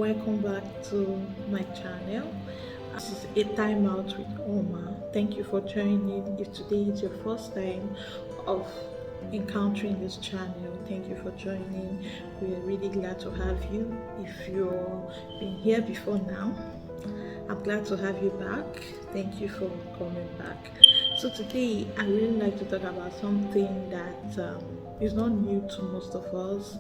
welcome back to my channel. This is a time out with Oma. Thank you for joining. If today is your first time of encountering this channel, thank you for joining. We are really glad to have you. If you've been here before now, I'm glad to have you back. Thank you for coming back. So today I really like to talk about something that is not new to most of us.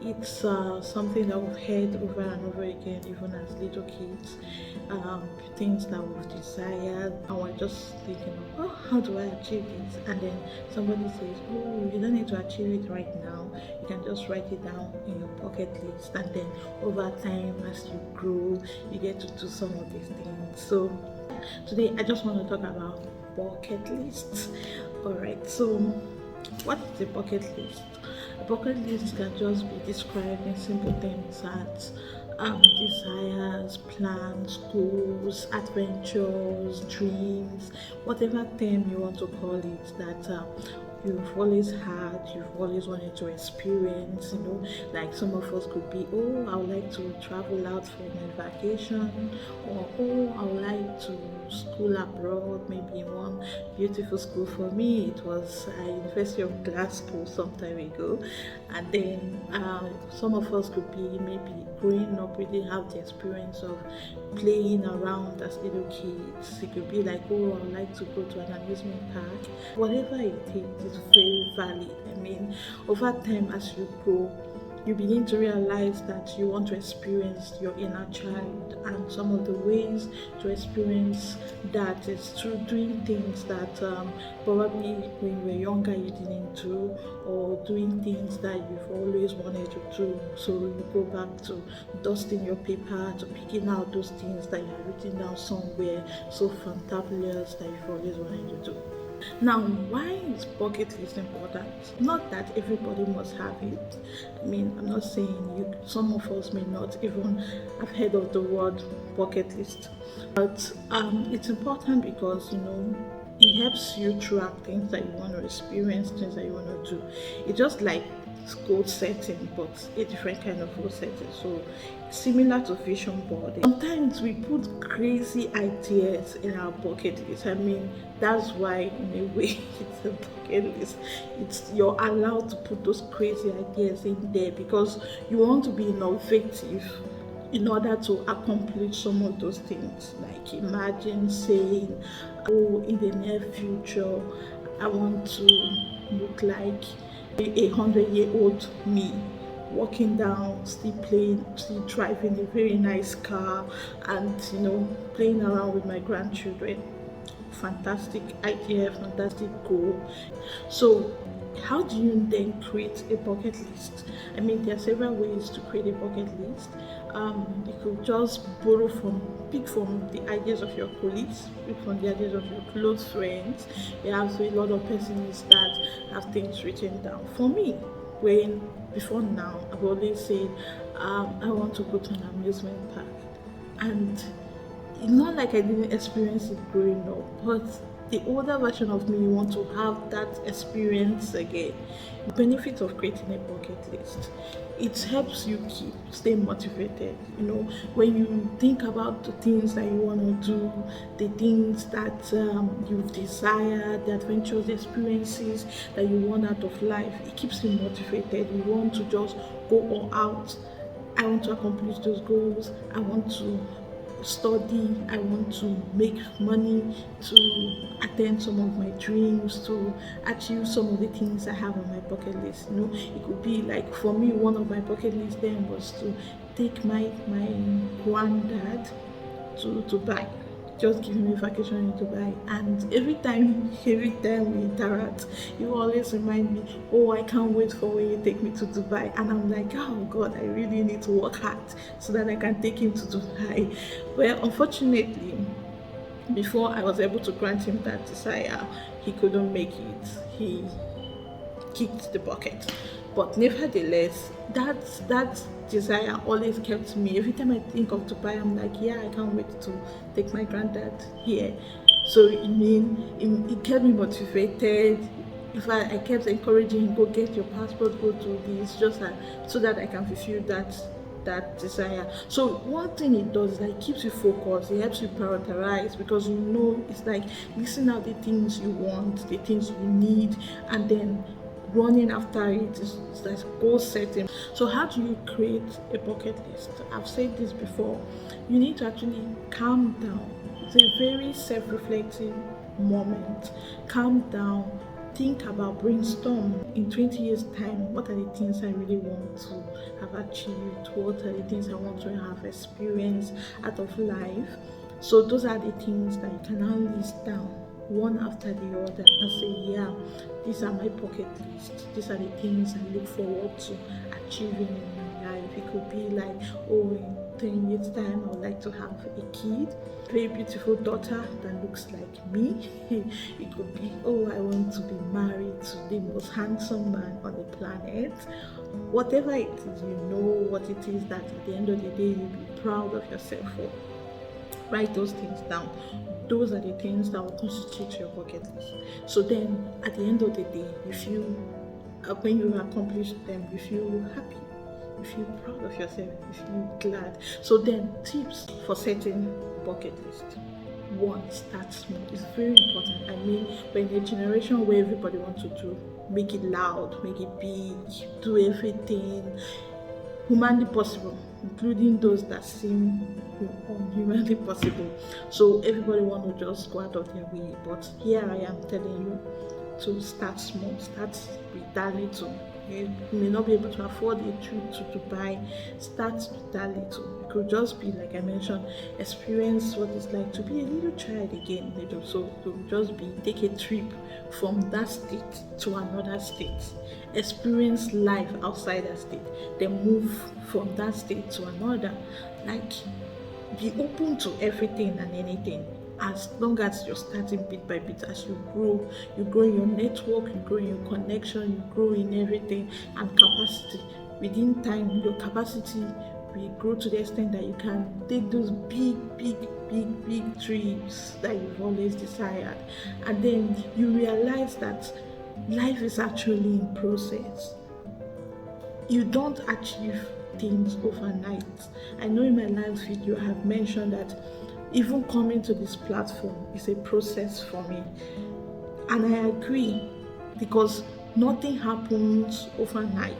It's something that we've heard over and over again, even as little kids. Things that we've desired, and we're just thinking, oh, how do I achieve this? And then somebody says, oh, you don't need to achieve it right now. You can just write it down in your bucket list, and then over time, as you grow, you get to do some of these things. So today, I just want to talk about bucket lists. All right. So, what is a bucket list? A bucket list can just be described in simple terms as desires, plans, goals, adventures, dreams, whatever term you want to call it, that you've always had, you've always wanted to experience. Like some of us could be, oh, I would like to travel out for my vacation, or oh, I would like to school abroad, maybe in one beautiful school. For me, it was University of Glasgow some time ago. And then some of us could be maybe growing up, we didn't have the experience of playing around as little kids. It could be like, oh, I would like to go to an amusement park. Whatever it is very valid. I mean, over time, as you grow, you begin to realize that you want to experience your inner child, and some of the ways to experience that is through doing things that probably when you were younger you didn't do, or doing things that you've always wanted to do. So you go back to dusting your paper, to picking out those things that you have written down somewhere so fantabulous that you've always wanted to do. Now, why is bucket list important? Not that everybody must have it. I mean, I'm not saying some of us may not even have heard of the word bucket list, but it's important because it helps you track things that you want to experience, things that you want to do. It's just like goal setting, but a different kind of goal setting. So similar to vision board. Sometimes we put crazy ideas in our bucket list. I mean, that's why in a way it's a bucket list. You're allowed to put those crazy ideas in there because you want to be innovative in order to accomplish some of those things. Like imagine saying, oh, in the near future I want to look like a 100-year-old me, walking down, still playing, still driving a very nice car, and playing around with my grandchildren. Fantastic idea, fantastic goal. So how do you then create a bucket list? I mean, there are several ways to create a bucket list. You could just pick from the ideas of your colleagues, pick from the ideas of your close friends. You have a lot of persons that have things written down. For me, before now, I've always said I want to go to an amusement park, and it's not like I didn't experience it growing up, but the older version of me want to have that experience again. The benefit of creating a bucket list, it helps you stay motivated. When you think about the things that you want to do, the things that you desire, the adventures, the experiences that you want out of life, it keeps you motivated. You want to just go all out. I want to accomplish those goals. I want to study, I want to make money, to attain some of my dreams, to achieve some of the things I have on my bucket list. It could be like, for me, one of my bucket lists then was to take my granddad to Dubai, just give me a vacation in Dubai. And every time we interact, you always remind me, oh, I can't wait for when you take me to Dubai. And I'm like, oh God, I really need to work hard so that I can take him to Dubai. Well, unfortunately, before I was able to grant him that desire, he couldn't make it. He kicked the bucket. But nevertheless, that desire always kept me. Every time I think of Dubai, I'm like, yeah, I can't wait to take my granddad here. So it kept me motivated. In fact, I kept encouraging him, go get your passport, go do this, just so that I can fulfill that that desire. So one thing it does is that it keeps you focused, it helps you prioritize, because you know it's like listing out the things you want, the things you need, and then running after it is like goal setting. So how do you create a bucket list? I've said this before. You need to actually calm down. It's a very self-reflective moment. Calm down, think about, brainstorm. In 20 years time, what are the things I really want to have achieved? What are the things I want to have experienced out of life? So those are the things that you can now list down one after the other and say, yeah, these are my bucket list. These are the things I look forward to achieving in my life. It could be like, oh, in 10 years time I would like to have a kid, very beautiful daughter that looks like me. It could be, oh, I want to be married to the most handsome man on the planet. Whatever it is, you know what it is that at the end of the day you'll be proud of yourself for. Write those things down. Those are the things that will constitute your bucket list. So then at the end of the day, you feel, when you accomplish them, you feel happy, you feel proud of yourself, you feel glad. So then tips for setting bucket list. One, start small. It's very important. I mean, we're in a generation where everybody wants to do, make it loud, make it big, do everything humanly possible, including those that seem unhumanly possible. So everybody want to just go out of their way. But here I am telling you to start small, start with that little. You may not be able to afford a trip to Dubai. Start with that little. It could just be, like I mentioned, experience what it's like to be a little child again. So it could just be take a trip from that state to another state, experience life outside that state, then move from that state to another. Like, be open to everything and anything, as long as you're starting bit by bit. As you grow in your network, you grow in your connection, you grow in everything, and capacity. Within time, your capacity will grow to the extent that you can take those big trips that you've always desired. And then you realize that life is actually in process. You don't achieve things overnight. I know in my last video I have mentioned that even coming to this platform is a process for me, and I agree, because nothing happens overnight.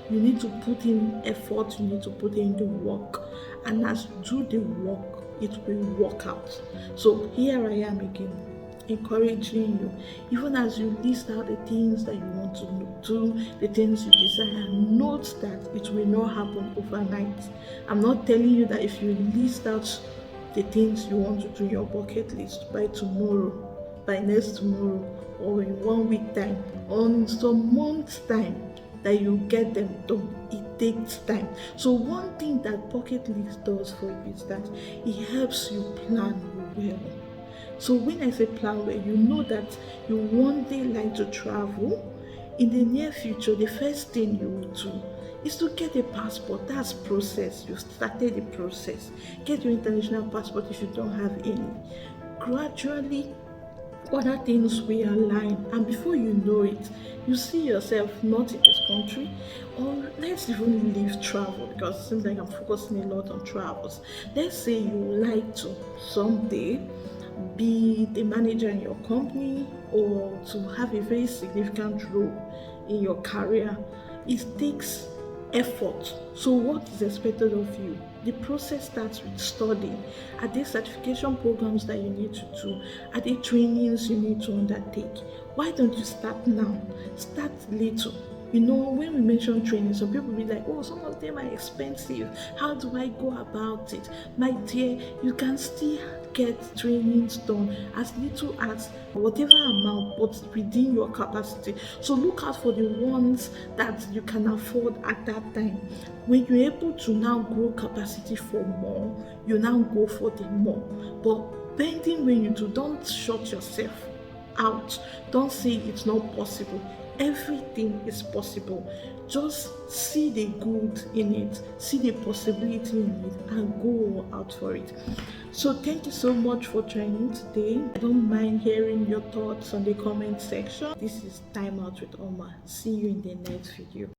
You need to put in effort, you need to put in the work, and as you do the work, it will work out. So here I am again, encouraging you, even as you list out the things that you want to do, the things you desire, note that it will not happen overnight. I'm not telling you that if you list out the things you want to do in your bucket list by tomorrow, by next tomorrow, or in 1 week time, or in some months time, that you get them done. It takes time. So one thing that bucket list does for you is that it helps you plan well. So when I say plan well, you know that you one day like to travel. In the near future, the first thing you will do is to get a passport. That's process. You started the process. Get your international passport if you don't have any. Gradually, other things will align, and before you know it, you see yourself not in this country, or let's even leave travel, because it seems like I'm focusing a lot on travels. Let's say you would like to someday be the manager in your company, or to have a very significant role in your career. It takes effort. So what is expected of you? The process starts with studying. Are there certification programs that you need to do? Are there trainings you need to undertake? Why don't you start now? Start little. You know, when we mention training, some people will be like, oh, some of them are expensive. How do I go about it? My dear, you can still get trainings done as little as whatever amount, but within your capacity. So look out for the ones that you can afford at that time. When you're able to now grow capacity for more, you now go for the more. But bending when you do, don't shut yourself out. Don't say it's not possible. Everything is possible. Just see the good in it, see the possibility in it, and go out for it. So thank you so much for joining today. I don't mind hearing your thoughts on the comment section. This is Time Out with Oma. See you in the next video.